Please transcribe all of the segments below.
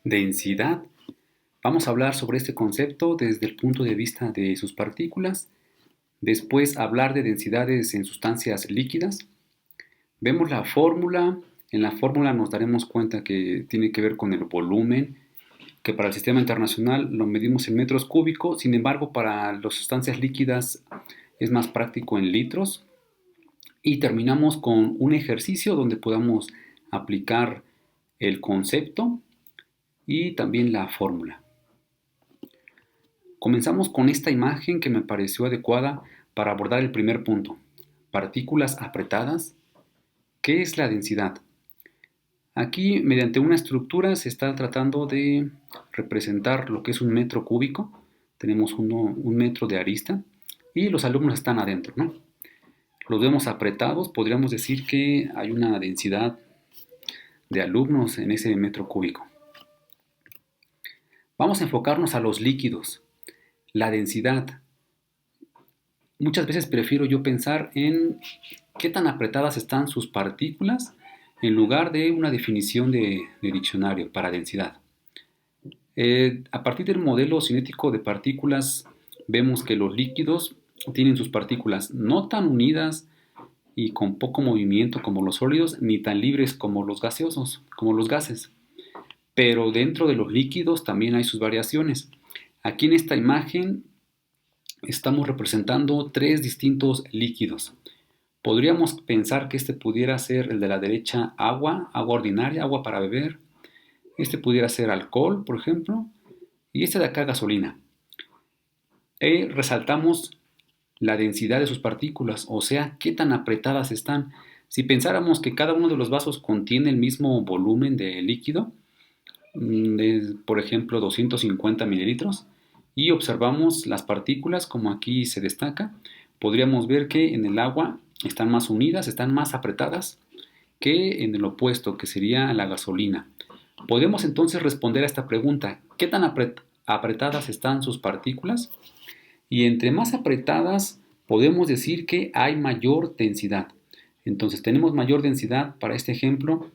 Densidad. Vamos a hablar sobre este concepto desde el punto de vista de sus partículas. Después hablar de densidades en sustancias líquidas. Vemos la fórmula. En la fórmula nos daremos cuenta que tiene que ver con el volumen, que para el sistema internacional lo medimos en metros cúbicos. Sin embargo, para las sustancias líquidas es más práctico en litros. Y terminamos con un ejercicio donde podamos aplicar el concepto y también la fórmula. Comenzamos con esta imagen que me pareció adecuada para abordar el primer punto. Partículas apretadas. ¿Qué es la densidad? Aquí, mediante una estructura, se está tratando de representar lo que es un metro cúbico. Tenemos un metro de arista y los alumnos están adentro, ¿no? Los vemos apretados, podríamos decir que hay una densidad de alumnos en ese metro cúbico. Vamos a enfocarnos a los líquidos. La densidad. Muchas veces prefiero yo pensar en qué tan apretadas están sus partículas en lugar de una definición de diccionario para densidad. A partir del modelo cinético de partículas vemos que los líquidos tienen sus partículas no tan unidas y con poco movimiento como los sólidos, ni tan libres como los gaseosos, como los gases. Pero dentro de los líquidos también hay sus variaciones. Aquí en esta imagen estamos representando tres distintos líquidos. Podríamos pensar que este pudiera ser el de la derecha agua, agua ordinaria, agua para beber. Este pudiera ser alcohol, por ejemplo, y este de acá gasolina. Resaltamos la densidad de sus partículas, o sea, qué tan apretadas están. Si pensáramos que cada uno de los vasos contiene el mismo volumen de líquido, por ejemplo 250 mililitros, y observamos las partículas como aquí se destaca, podríamos ver que en el agua están más unidas, están más apretadas que en el opuesto, que sería la gasolina. Podemos entonces responder a esta pregunta: ¿qué tan apretadas están sus partículas? Y entre más apretadas podemos decir que hay mayor densidad. Entonces tenemos mayor densidad para este ejemplo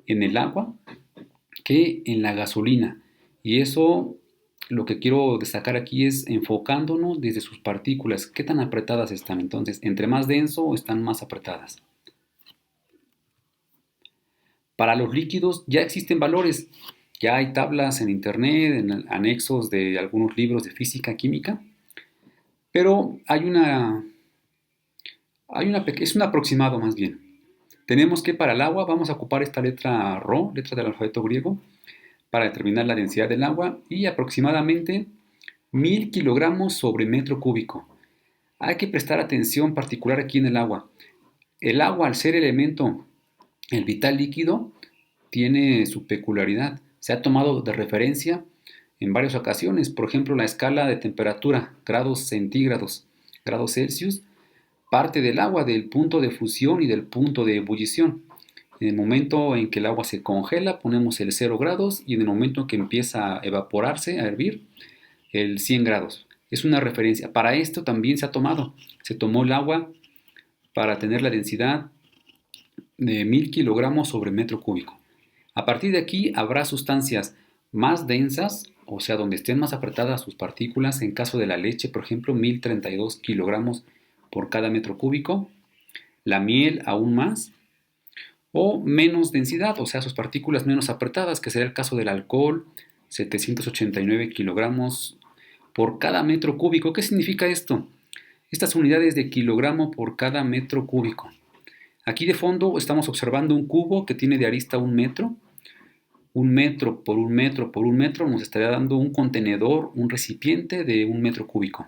en el agua que en la gasolina. Y eso, lo que quiero destacar aquí es enfocándonos desde sus partículas, qué tan apretadas están. Entonces, entre más denso están más apretadas. Para los líquidos ya existen valores, ya hay tablas en internet, en anexos de algunos libros de física, química, pero es un aproximado más bien. Tenemos que para el agua vamos a ocupar esta letra Rho, letra del alfabeto griego, para determinar la densidad del agua y aproximadamente 1000 kilogramos sobre metro cúbico. Hay que prestar atención particular aquí en el agua. El agua, al ser elemento, el vital líquido, tiene su peculiaridad. Se ha tomado de referencia en varias ocasiones, por ejemplo, la escala de temperatura, grados centígrados, grados Celsius, parte del agua del punto de fusión y del punto de ebullición. En el momento en que el agua se congela, ponemos el 0 grados y en el momento que empieza a evaporarse, a hervir, el 100 grados. Es una referencia. Para esto también se ha tomado. Se tomó el agua para tener la densidad de 1000 kilogramos sobre metro cúbico. A partir de aquí habrá sustancias más densas, o sea, donde estén más apretadas sus partículas. En caso de la leche, por ejemplo, 1032 kilogramos por cada metro cúbico. La miel aún más. O menos densidad, o sea, sus partículas menos apretadas, que sería el caso del alcohol, 789 kilogramos por cada metro cúbico. ¿Qué significa esto? Estas unidades de kilogramo por cada metro cúbico. Aquí de fondo estamos observando un cubo que tiene de arista un metro. Un metro por un metro por un metro nos estaría dando un contenedor, un recipiente de un metro cúbico.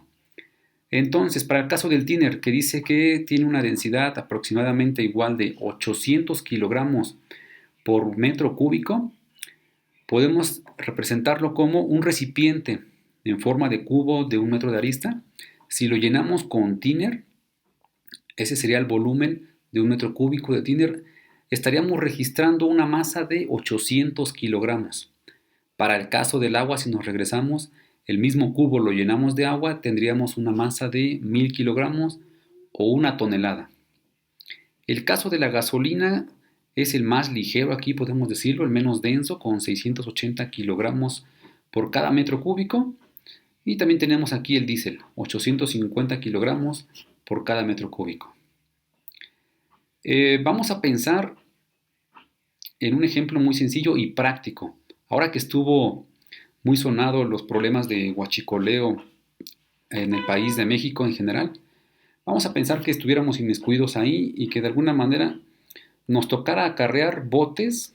Entonces, para el caso del tiner, que dice que tiene una densidad aproximadamente igual de 800 kilogramos por metro cúbico, podemos representarlo como un recipiente en forma de cubo de un metro de arista. Si lo llenamos con tiner, ese sería el volumen de un metro cúbico de tiner, estaríamos registrando una masa de 800 kilogramos. Para el caso del agua, si nos regresamos, el mismo cubo lo llenamos de agua, tendríamos una masa de 1000 kilogramos o una tonelada. El caso de la gasolina Es el más ligero aquí, podemos decirlo, el menos denso, con 680 kilogramos por cada metro cúbico. Y también tenemos aquí el diésel, 850 kilogramos por cada metro cúbico. Vamos a pensar en un ejemplo muy sencillo y práctico. Ahora que estuvo muy sonado los problemas de huachicoleo en el país de México en general, vamos a pensar que estuviéramos inmiscuidos ahí y que de alguna manera nos tocara acarrear botes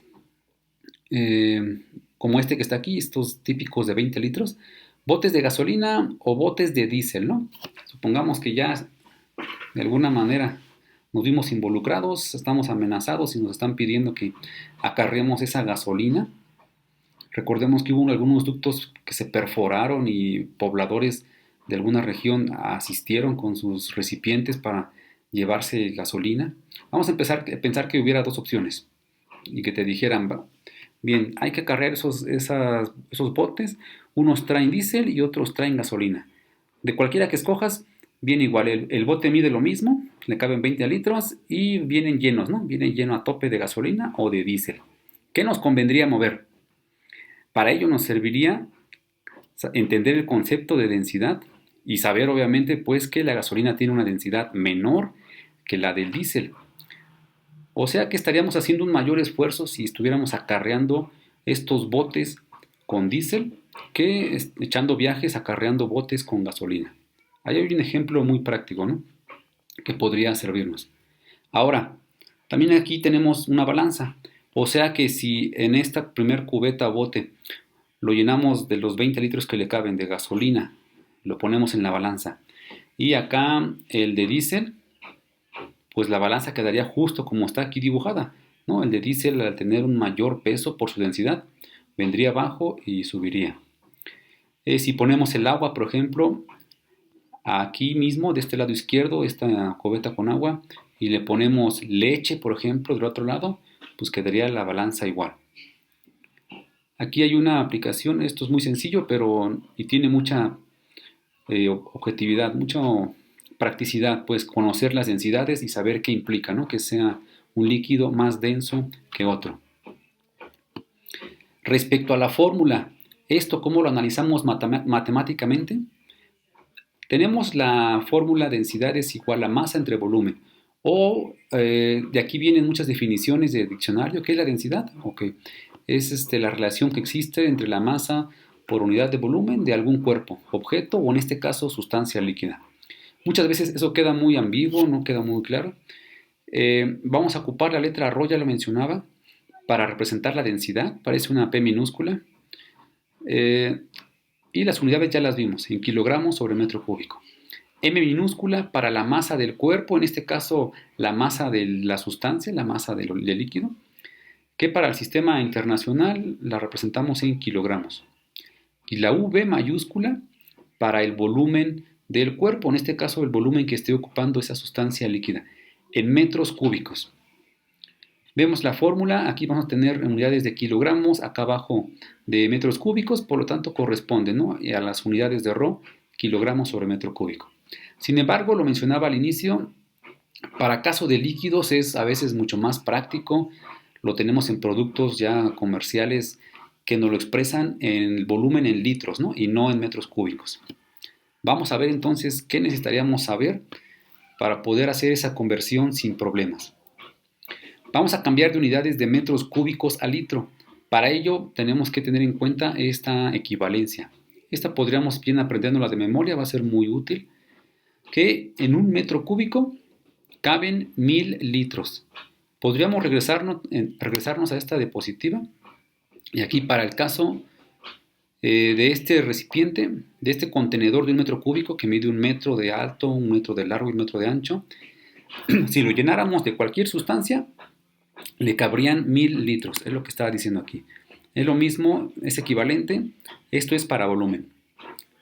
como este que está aquí, estos típicos de 20 litros, botes de gasolina o botes de diésel, ¿no? Supongamos que ya de alguna manera nos vimos involucrados, estamos amenazados y nos están pidiendo que acarreemos esa gasolina. Recordemos que hubo algunos ductos que se perforaron y pobladores de alguna región asistieron con sus recipientes para llevarse gasolina. Vamos a empezar a pensar que hubiera dos opciones y que te dijeran, bien, hay que acarrear esos botes, unos traen diésel y otros traen gasolina. De cualquiera que escojas, viene igual, el bote mide lo mismo, le caben 20 litros y vienen llenos, ¿no? Vienen lleno a tope de gasolina o de diésel. ¿Qué nos convendría mover? Para ello nos serviría entender el concepto de densidad y saber obviamente pues que la gasolina tiene una densidad menor que la del diésel. O sea que estaríamos haciendo un mayor esfuerzo si estuviéramos acarreando estos botes con diésel que echando viajes acarreando botes con gasolina. Ahí hay un ejemplo muy práctico, ¿no? Que podría servirnos. Ahora, también aquí tenemos una balanza. O sea que si en esta primer cubeta bote lo llenamos de los 20 litros que le caben de gasolina, lo ponemos en la balanza. Y acá el de diésel, pues la balanza quedaría justo como está aquí dibujada, ¿no? El de diésel, al tener un mayor peso por su densidad, vendría abajo y subiría. Si ponemos el agua, por ejemplo, aquí mismo, de este lado izquierdo, esta cubeta con agua, y le ponemos leche, por ejemplo, del otro lado, pues quedaría la balanza igual. Aquí hay una aplicación, esto es muy sencillo, pero y tiene mucha objetividad, mucha practicidad, pues conocer las densidades y saber qué implica, ¿no? Que sea un líquido más denso que otro. Respecto a la fórmula, ¿esto cómo lo analizamos matemáticamente? Tenemos la fórmula densidad es igual a masa entre volumen. O de aquí vienen muchas definiciones de diccionario. ¿Qué es la densidad? Okay. Es la relación que existe entre la masa por unidad de volumen de algún cuerpo, objeto o en este caso sustancia líquida. Muchas veces eso queda muy ambiguo, no queda muy claro. Vamos a ocupar la letra ρ, ya lo mencionaba, para representar la densidad. Parece una P minúscula. Y las unidades ya las vimos, en kilogramos sobre metro cúbico. M minúscula para la masa del cuerpo, en este caso la masa de la sustancia, la masa del líquido, que para el sistema internacional la representamos en kilogramos. Y la V mayúscula para el volumen del cuerpo, en este caso el volumen que esté ocupando esa sustancia líquida, en metros cúbicos. Vemos la fórmula, aquí vamos a tener unidades de kilogramos, acá abajo de metros cúbicos, por lo tanto corresponde, ¿no?, a las unidades de ρ, kilogramos sobre metro cúbico. Sin embargo, lo mencionaba al inicio, para caso de líquidos es a veces mucho más práctico, lo tenemos en productos ya comerciales que nos lo expresan en el volumen en litros, ¿no?, y no en metros cúbicos. Vamos a ver entonces qué necesitaríamos saber para poder hacer esa conversión sin problemas. Vamos a cambiar de unidades de metros cúbicos a litro. Para ello tenemos que tener en cuenta esta equivalencia. Esta podríamos bien aprendiéndola de memoria, va a ser muy útil. Que en un metro cúbico caben 1000 litros. Podríamos regresarnos a esta diapositiva. Y aquí para el caso de este recipiente, de este contenedor de un metro cúbico que mide 1 metro de alto, 1 metro de largo y 1 metro de ancho, si lo llenáramos de cualquier sustancia, le cabrían 1000 litros, es lo que estaba diciendo aquí. Es lo mismo, es equivalente, esto es para volumen.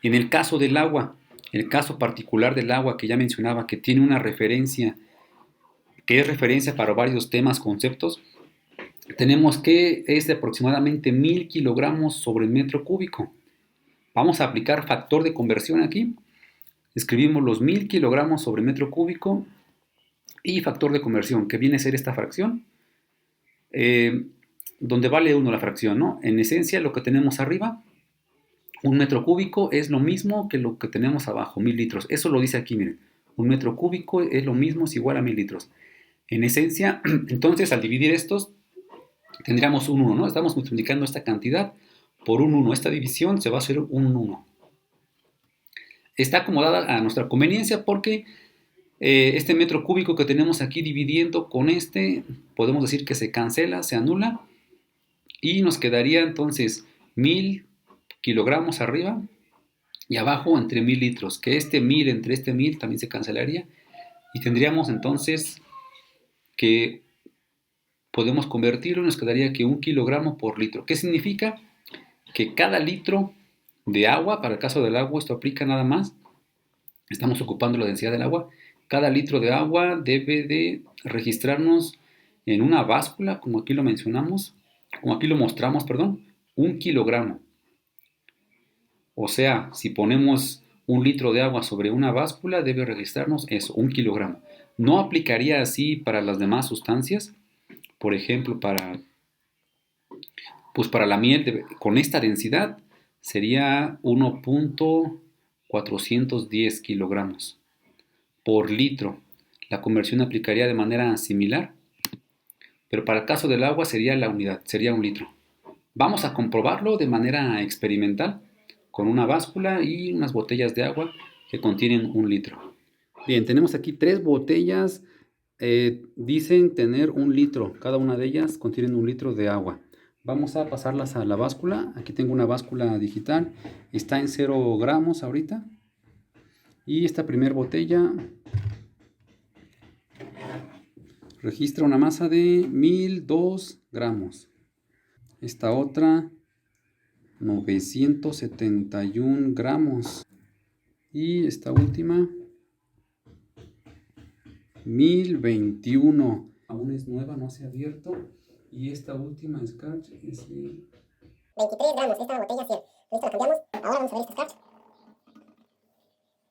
En el caso del agua, el caso particular del agua que ya mencionaba, que tiene una referencia, que es referencia para varios temas, conceptos, tenemos que es de aproximadamente 1000 kilogramos sobre metro cúbico. Vamos a aplicar factor de conversión aquí. Escribimos los 1000 kilogramos sobre metro cúbico y factor de conversión, que viene a ser esta fracción. eh, donde vale 1 la fracción, ¿no? En esencia, lo que tenemos arriba, 1 metro cúbico es lo mismo que lo que tenemos abajo, 1000 litros. Eso lo dice aquí, miren. 1 metro cúbico es lo mismo, es igual a 1000 litros. En esencia, entonces, al dividir estos, tendríamos un 1, ¿no? Estamos multiplicando esta cantidad por un 1. Esta división se va a hacer un 1. Está acomodada a nuestra conveniencia porque este metro cúbico que tenemos aquí dividiendo con este, podemos decir que se cancela, se anula, y nos quedaría entonces 1000 kilogramos arriba y abajo entre 1000 litros, que este 1000 entre este 1000 también se cancelaría, y tendríamos entonces que podemos convertirlo y nos quedaría que 1 kilogramo por litro. ¿Qué significa? Que cada litro de agua, para el caso del agua, esto aplica nada más, estamos ocupando la densidad del agua, cada litro de agua debe de registrarnos en una báscula, como aquí lo mencionamos, como aquí lo mostramos, perdón, 1 kilogramo. O sea, si ponemos 1 litro de agua sobre una báscula, debe registrarnos eso, 1 kilogramo. No aplicaría así para las demás sustancias. Por ejemplo, para la miel, con esta densidad, sería 1.410 kilogramos por litro. La conversión aplicaría de manera similar, pero para el caso del agua sería la unidad, sería 1 litro. Vamos a comprobarlo de manera experimental con una báscula y unas botellas de agua que contienen 1 litro. Bien, tenemos aquí 3 botellas, dicen tener 1 litro, cada una de ellas contienen 1 litro de agua. Vamos a pasarlas a la báscula. Aquí tengo una báscula digital, está en 0 gramos ahorita. Y esta primera botella registra una masa de 1002 gramos. Esta otra 971 gramos. Y esta última 1021. Aún es nueva, no se ha abierto. Y esta última Scratch es de 23 gramos. Esta botella 100. Listo, la cambiamos. Ahora vamos a ver esta Scratch.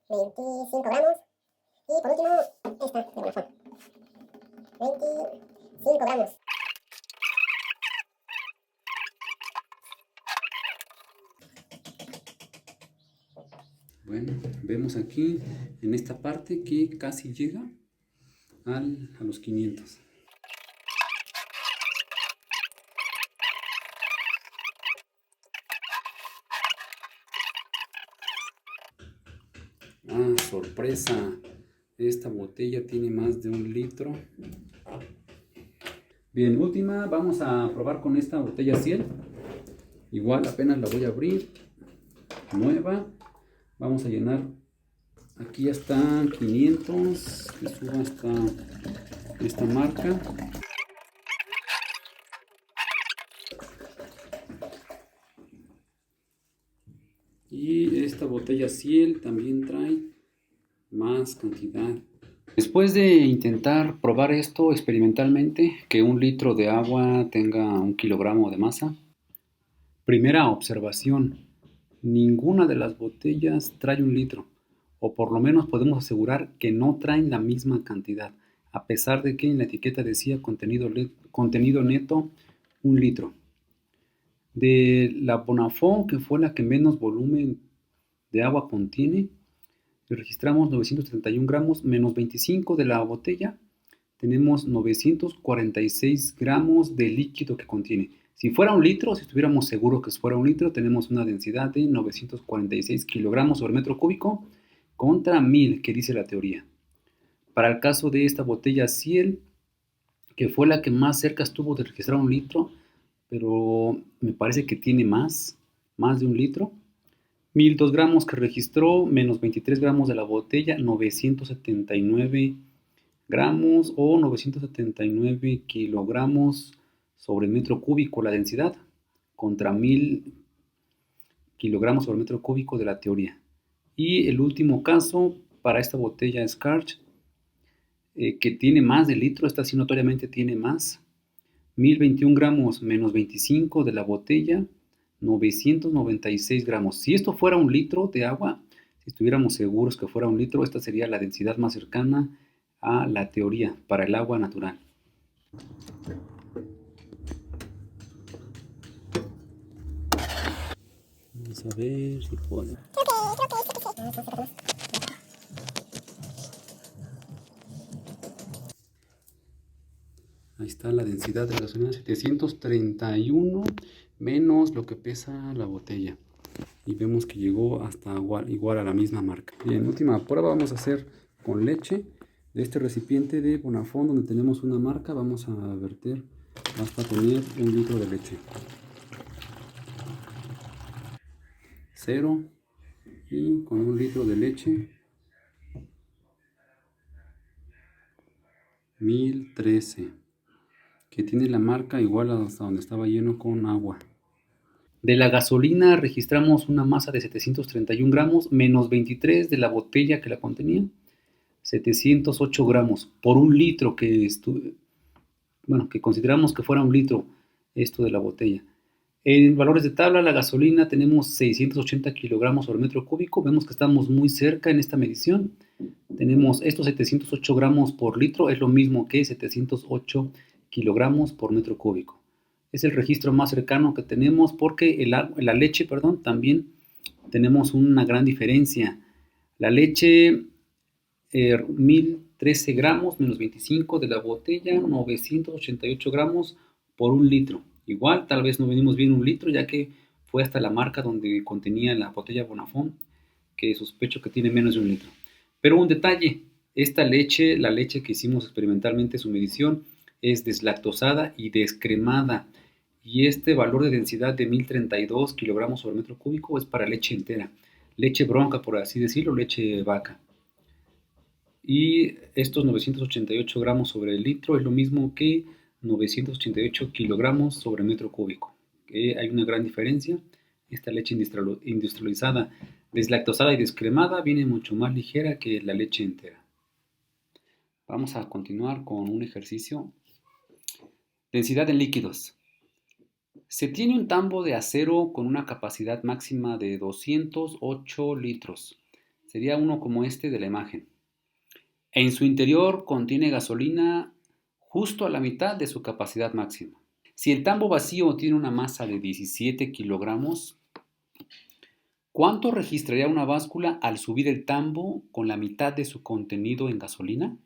25 gramos. Y por último, esta de Bonafón. 25 gramos. Bueno, vemos aquí en esta parte que casi llega a los 500. ¡Ah, sorpresa! Esta botella tiene más de 1 litro. Bien, última, vamos a probar con esta botella 100. Igual apenas la voy a abrir. Nueva. Vamos a llenar. Aquí ya están 500. Que suba hasta esta marca. Y esta botella Ciel también trae más cantidad. Después de intentar probar esto experimentalmente, que 1 litro de agua tenga 1 kilogramo de masa, primera observación, ninguna de las botellas trae 1 litro, o por lo menos podemos asegurar que no traen la misma cantidad, a pesar de que en la etiqueta decía contenido neto 1 litro. De la Bonafont, que fue la que menos volumen de agua contiene, registramos 931 gramos menos 25 de la botella, tenemos 946 gramos de líquido que contiene. Si fuera 1 litro, si estuviéramos seguros que fuera 1 litro, tenemos una densidad de 946 kilogramos sobre metro cúbico contra 1000 que dice la teoría. Para el caso de esta botella Ciel, que fue la que más cerca estuvo de registrar 1 litro, pero me parece que tiene más de 1 litro. 1002 gramos que registró, menos 23 gramos de la botella, 979 gramos o 979 kilogramos sobre metro cúbico la densidad, contra 1000 kilogramos sobre metro cúbico de la teoría. Y el último caso, para esta botella Scratch, que tiene más de litro, esta sí notoriamente tiene más, 1021 gramos menos 25 de la botella, 996 gramos. Si esto fuera 1 litro de agua, si estuviéramos seguros que fuera 1 litro, esta sería la densidad más cercana a la teoría para el agua natural. Vamos a ver si puedo. Ahí está la densidad de la gasolina, 731 menos lo que pesa la botella. Y vemos que llegó hasta igual a la misma marca. Bien, última prueba vamos a hacer con leche de este recipiente de Bonafont donde tenemos una marca. Vamos a verter, basta poner 1 litro de leche. 0 y con 1 litro de leche 1013, que tiene la marca igual hasta donde estaba lleno con agua. De la gasolina registramos una masa de 731 gramos menos 23 de la botella que la contenía, 708 gramos por 1 litro que consideramos que fuera 1 litro esto de la botella. En valores de tabla, la gasolina tenemos 680 kilogramos por metro cúbico. Vemos que estamos muy cerca en esta medición. Tenemos estos 708 gramos por litro, es lo mismo que 708 kilogramos por metro cúbico. Es el registro más cercano que tenemos porque la leche, también tenemos una gran diferencia. La leche, 1013 gramos menos 25 de la botella, 988 gramos por 1 litro. Igual, tal vez no medimos bien 1 litro, ya que fue hasta la marca donde contenía la botella Bonafont, que sospecho que tiene menos de 1 litro. Pero un detalle, esta leche, la leche que hicimos experimentalmente su medición, es deslactosada y descremada. Y este valor de densidad de 1032 kilogramos por metro cúbico es para leche entera. Leche bronca, por así decirlo, leche vaca. Y estos 988 gramos sobre el litro es lo mismo que 988 kilogramos sobre metro cúbico. Hay una gran diferencia. Esta leche industrializada, deslactosada y descremada viene mucho más ligera que la leche entera. Vamos a continuar con un ejercicio. Densidad en líquidos. Se tiene un tambo de acero con una capacidad máxima de 208 litros. Sería uno como este de la imagen. En su interior contiene gasolina justo a la mitad de su capacidad máxima. Si el tambo vacío tiene una masa de 17 kilogramos, ¿cuánto registraría una báscula al subir el tambo con la mitad de su contenido en gasolina?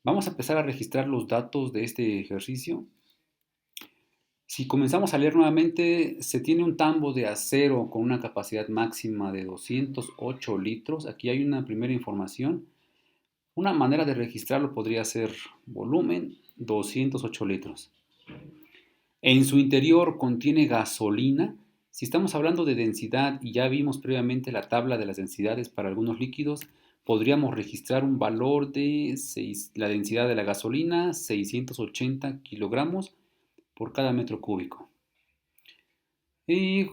Vamos a empezar a registrar los datos de este ejercicio. Si comenzamos a leer nuevamente, se tiene un tambo de acero con una capacidad máxima de 208 litros. Aquí hay una primera información. Una manera de registrarlo podría ser volumen 208 litros. En su interior contiene gasolina. Si estamos hablando de densidad y ya vimos previamente la tabla de las densidades para algunos líquidos, podríamos registrar un valor de la densidad de la gasolina, 680 kilogramos por cada metro cúbico. Y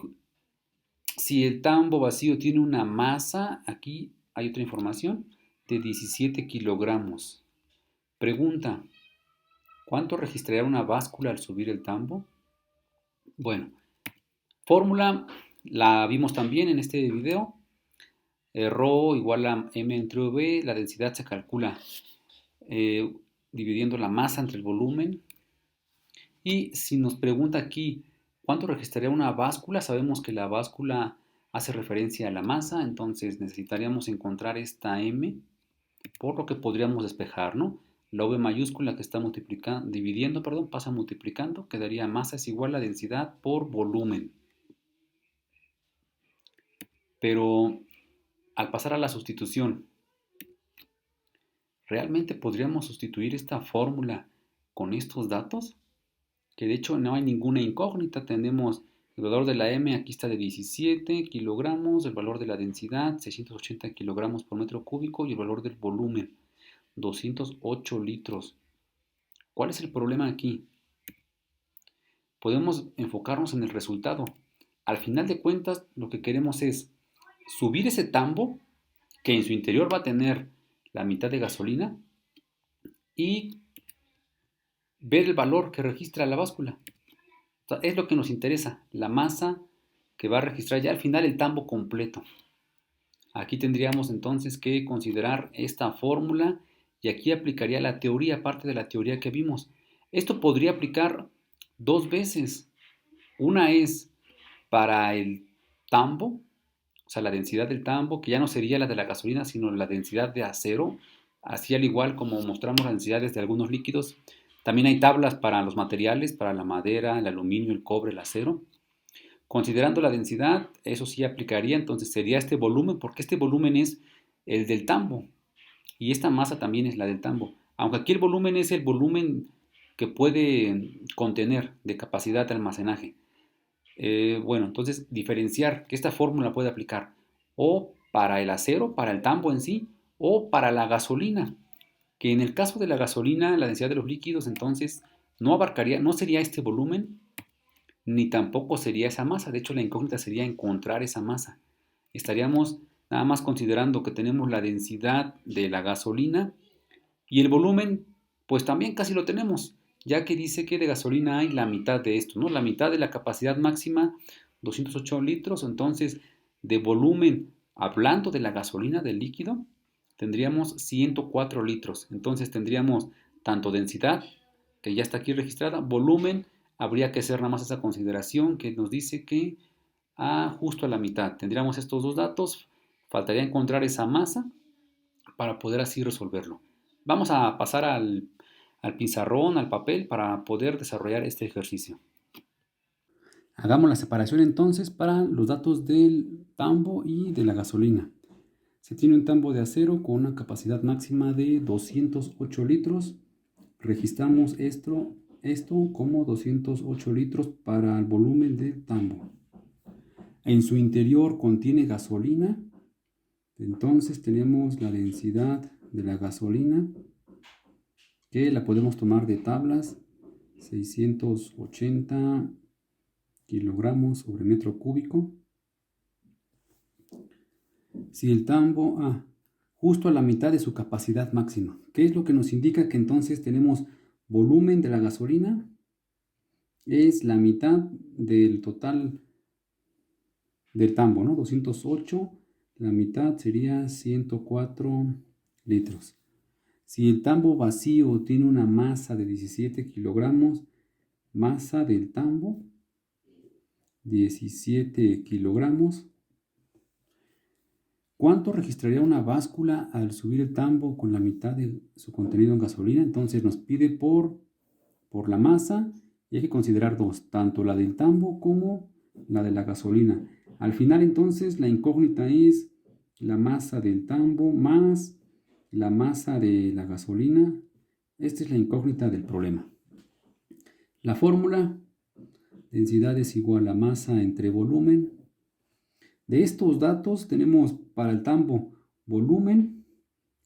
si el tambo vacío tiene una masa, aquí hay otra información, de 17 kilogramos. Pregunta, ¿cuánto registraría una báscula al subir el tambo? Bueno, fórmula la vimos también en este video. Rho igual a M entre V, la densidad se calcula dividiendo la masa entre el volumen. Y si nos pregunta aquí, ¿cuánto registraría una báscula? Sabemos que la báscula hace referencia a la masa, entonces necesitaríamos encontrar esta M, por lo que podríamos despejar, ¿no? La V mayúscula que está dividiendo, pasa multiplicando, quedaría masa es igual a densidad por volumen. Pero al pasar a la sustitución, ¿realmente podríamos sustituir esta fórmula con estos datos? Que de hecho no hay ninguna incógnita, tenemos el valor de la M, aquí está de 17 kilogramos, el valor de la densidad, 680 kilogramos por metro cúbico y el valor del volumen, 208 litros. ¿Cuál es el problema aquí? Podemos enfocarnos en el resultado. Al final de cuentas, lo que queremos es subir ese tambo, que en su interior va a tener la mitad de gasolina, y ver el valor que registra la báscula. O sea, es lo que nos interesa, la masa que va a registrar ya al final el tambo completo. Aquí tendríamos entonces que considerar esta fórmula y aquí aplicaría la teoría, parte de la teoría que vimos. Esto podría aplicar dos veces. Una es para el tambo, o sea, la densidad del tambo, que ya no sería la de la gasolina, sino la densidad de acero, así al igual como mostramos las densidades de algunos líquidos. También hay tablas para los materiales, para la madera, el aluminio, el cobre, el acero. Considerando la densidad, eso sí aplicaría, entonces sería este volumen, porque este volumen es el del tambo y esta masa también es la del tambo. Aunque aquí el volumen es el volumen que puede contener de capacidad de almacenaje. Bueno, entonces diferenciar que esta fórmula puede aplicar o para el acero, para el tambo en sí, o para la gasolina, que en el caso de la gasolina, la densidad de los líquidos, entonces no abarcaría, no sería este volumen, ni tampoco sería esa masa. De hecho, la incógnita sería encontrar esa masa. Estaríamos nada más considerando que tenemos la densidad de la gasolina y el volumen, pues también casi lo tenemos, ya que dice que de gasolina hay la mitad de esto, ¿no? La mitad de la capacidad máxima, 208 litros. Entonces, de volumen, hablando de la gasolina, del líquido, tendríamos 104 litros. Entonces tendríamos tanto densidad, que ya está aquí registrada, volumen, habría que hacer nada más esa consideración que nos dice que justo a la mitad. Tendríamos estos dos datos, faltaría encontrar esa masa para poder así resolverlo. Vamos a pasar al pizarrón, al papel, para poder desarrollar este ejercicio. Hagamos la separación entonces para los datos del tambo y de la gasolina. Se tiene un tambo de acero con una capacidad máxima de 208 litros. Registramos esto como 208 litros para el volumen del tambo. En su interior contiene gasolina. Entonces tenemos la densidad de la gasolina, que la podemos tomar de tablas, 680 kilogramos sobre metro cúbico. Si el tambo, justo a la mitad de su capacidad máxima, ¿qué es lo que nos indica? Que entonces tenemos volumen de la gasolina, es la mitad del total del tambo, ¿no? 208, la mitad sería 104 litros. Si el tambo vacío tiene una masa de 17 kilogramos, masa del tambo, 17 kilogramos. ¿Cuánto registraría una báscula al subir el tambo con la mitad de su contenido en gasolina? Entonces nos pide por la masa y hay que considerar dos, tanto la del tambo como la de la gasolina. Al final entonces la incógnita es la masa del tambo más la masa de la gasolina. Esta es la incógnita del problema. La fórmula, densidad es igual a masa entre volumen. De estos datos tenemos para el tambo volumen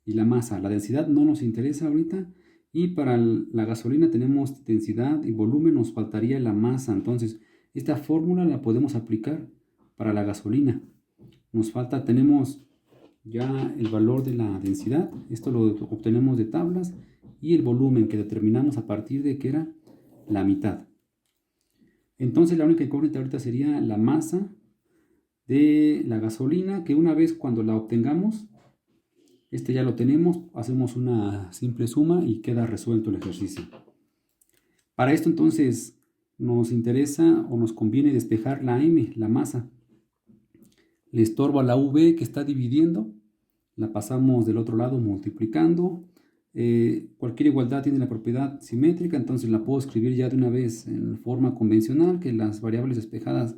y la masa. La densidad no nos interesa ahorita. Y para la gasolina tenemos densidad y volumen, nos faltaría la masa. Entonces, esta fórmula la podemos aplicar para la gasolina. Nos falta, tenemos ya el valor de la densidad. Esto lo obtenemos de tablas. Y el volumen que determinamos a partir de que era la mitad. Entonces, la única incógnita ahorita sería la masa de la gasolina, que una vez cuando la obtengamos, ya lo tenemos, hacemos una simple suma y queda resuelto el ejercicio. Para esto entonces nos interesa o nos conviene despejar la M, la masa. Le estorba la V que está dividiendo, la pasamos del otro lado multiplicando. Cualquier igualdad tiene la propiedad simétrica, entonces la puedo escribir ya de una vez en forma convencional, que las variables despejadas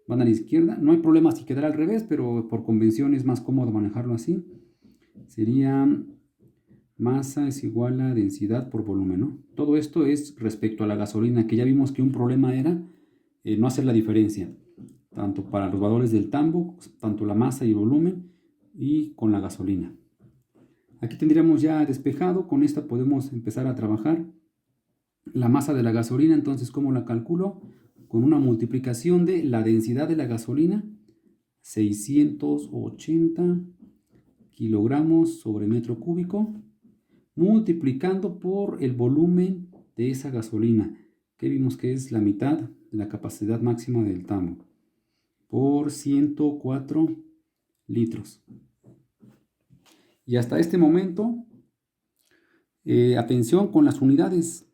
van a la izquierda. No hay problema si quedara al revés, pero por convención es más cómodo manejarlo así. Sería masa es igual a densidad por volumen, ¿no? Todo esto es respecto a la gasolina, que ya vimos que un problema era no hacer la diferencia, tanto para los valores del tambo, tanto la masa y el volumen, y con la gasolina. Aquí tendríamos ya despejado, con esta podemos empezar a trabajar. La masa de la gasolina, entonces, ¿cómo la calculo? Con una multiplicación de la densidad de la gasolina, 680 kilogramos sobre metro cúbico, multiplicando por el volumen de esa gasolina, que vimos que es la mitad de la capacidad máxima del tambo, por 104 litros. Y hasta este momento, atención con las unidades.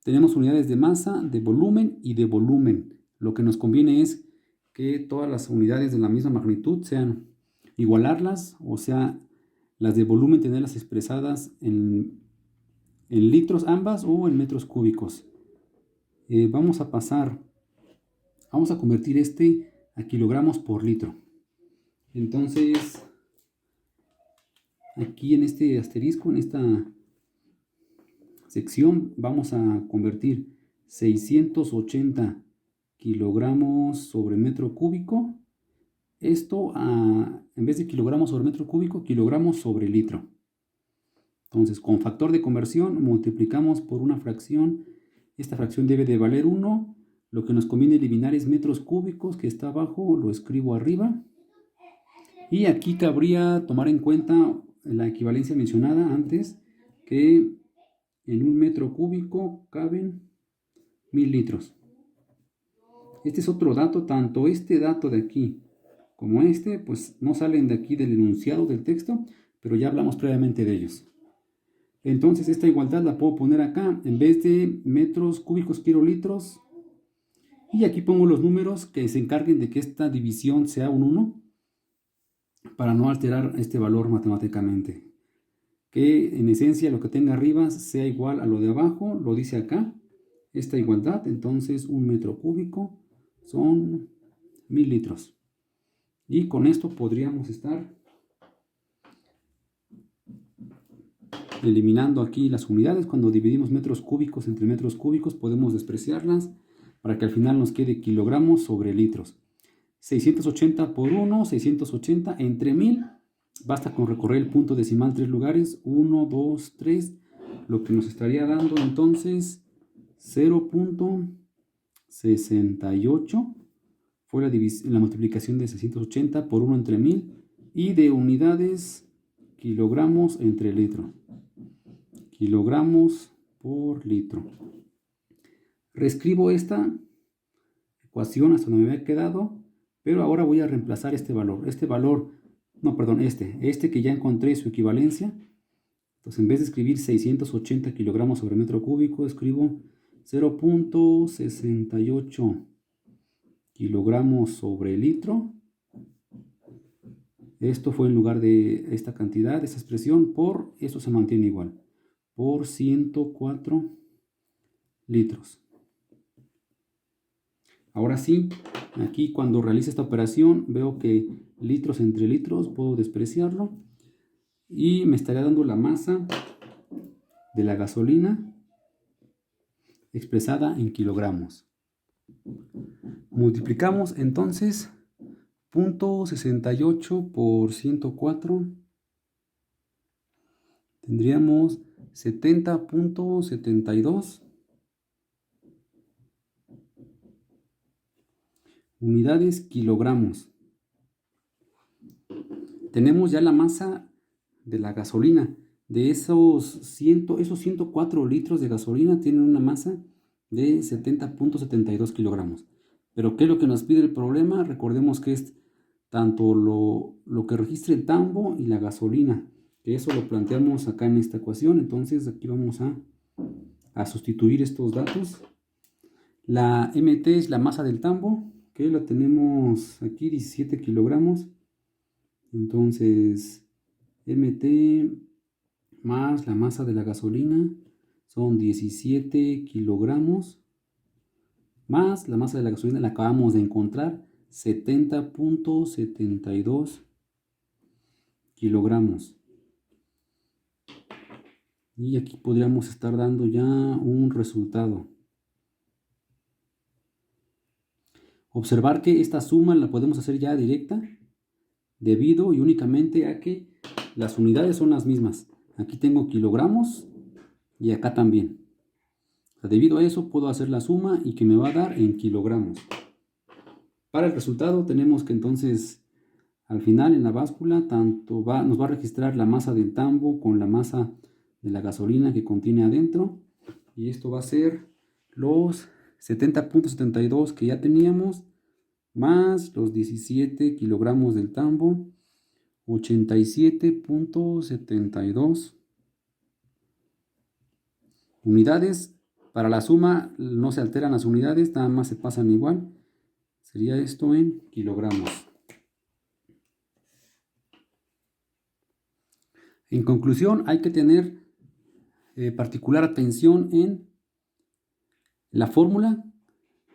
Tenemos unidades de masa, de volumen y de volumen. Lo que nos conviene es que todas las unidades de la misma magnitud sean igualarlas, o sea, las de volumen tenerlas expresadas en litros ambas o en metros cúbicos. Vamos a convertir este a kilogramos por litro. Entonces, aquí en este asterisco, en esta sección, vamos a convertir 680 kilogramos sobre metro cúbico. Esto en vez de kilogramos sobre metro cúbico, kilogramos sobre litro. Entonces, con factor de conversión multiplicamos por una fracción. Esta fracción debe de valer 1. Lo que nos conviene eliminar es metros cúbicos, que está abajo, lo escribo arriba. Y aquí cabría tomar en cuenta la equivalencia mencionada antes, que en un metro cúbico caben 1000 litros. Este es otro dato, tanto este dato de aquí como este, pues no salen de aquí del enunciado del texto, pero ya hablamos previamente de ellos. Entonces esta igualdad la puedo poner acá, en vez de metros cúbicos quiero litros, y aquí pongo los números que se encarguen de que esta división sea un 1, para no alterar este valor matemáticamente. Que en esencia lo que tenga arriba sea igual a lo de abajo, lo dice acá, esta igualdad. Entonces un metro cúbico son 1000 litros. Y con esto podríamos estar eliminando aquí las unidades. Cuando dividimos metros cúbicos entre metros cúbicos podemos despreciarlas para que al final nos quede kilogramos sobre litros. 680 por 1, 680 entre 1000. Basta con recorrer el punto decimal 3 lugares, 1, 2, 3, lo que nos estaría dando entonces 0.68 fue la multiplicación de 680 por 1 entre 1000 y de unidades kilogramos entre litro. Kilogramos por litro. Reescribo esta ecuación hasta donde me había quedado, pero ahora voy a reemplazar este valor. Este que ya encontré su equivalencia. Entonces, en vez de escribir 680 kilogramos sobre metro cúbico, escribo 0.68 kilogramos sobre litro. Esto fue en lugar de esta cantidad, esta expresión, por, esto se mantiene igual, por 104 litros. Ahora sí, aquí cuando realice esta operación, veo que litros entre litros, puedo despreciarlo. Y me estaría dando la masa de la gasolina expresada en kilogramos. Multiplicamos entonces 0.68 por 104. Tendríamos 70.72 unidades kilogramos. Tenemos ya la masa de la gasolina. De esos 104 litros de gasolina tienen una masa de 70.72 kilogramos. Pero ¿qué es lo que nos pide el problema? Recordemos que es tanto lo que registre el tambo y la gasolina, que eso lo planteamos acá en esta ecuación. Entonces aquí vamos a sustituir estos datos. La MT es la masa del tambo, que la tenemos aquí 17 kilogramos. Entonces MT más la masa de la gasolina son 17 kilogramos, más la masa de la gasolina la acabamos de encontrar, 70.72 kilogramos. Y aquí podríamos estar dando ya un resultado. Observar que esta suma la podemos hacer ya directa, debido y únicamente a que las unidades son las mismas. Aquí tengo kilogramos y acá también. O sea, debido a eso puedo hacer la suma y que me va a dar en kilogramos. Para el resultado tenemos que entonces al final en la báscula nos va a registrar la masa del tambo con la masa de la gasolina que contiene adentro. Y esto va a ser los 70.72 que ya teníamos, más los 17 kilogramos del tambo, 87.72 unidades. Para la suma no se alteran las unidades, nada más se pasan igual. Sería esto en kilogramos. En conclusión, hay que tener particular atención en la fórmula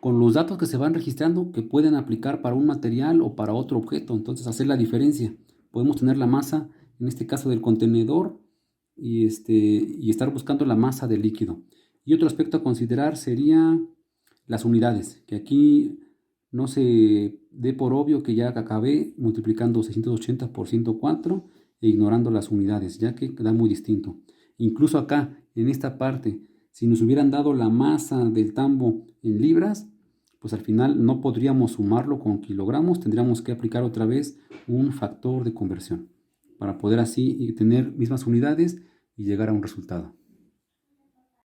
con los datos que se van registrando que pueden aplicar para un material o para otro objeto. Entonces, hacer la diferencia. Podemos tener la masa, en este caso del contenedor, y estar buscando la masa del líquido. Y otro aspecto a considerar sería las unidades, que aquí no se dé por obvio que ya acabé multiplicando 680 por 104 e ignorando las unidades, ya que da muy distinto. Incluso acá, en esta parte, si nos hubieran dado la masa del tambo en libras, pues al final no podríamos sumarlo con kilogramos, tendríamos que aplicar otra vez un factor de conversión para poder así tener mismas unidades y llegar a un resultado.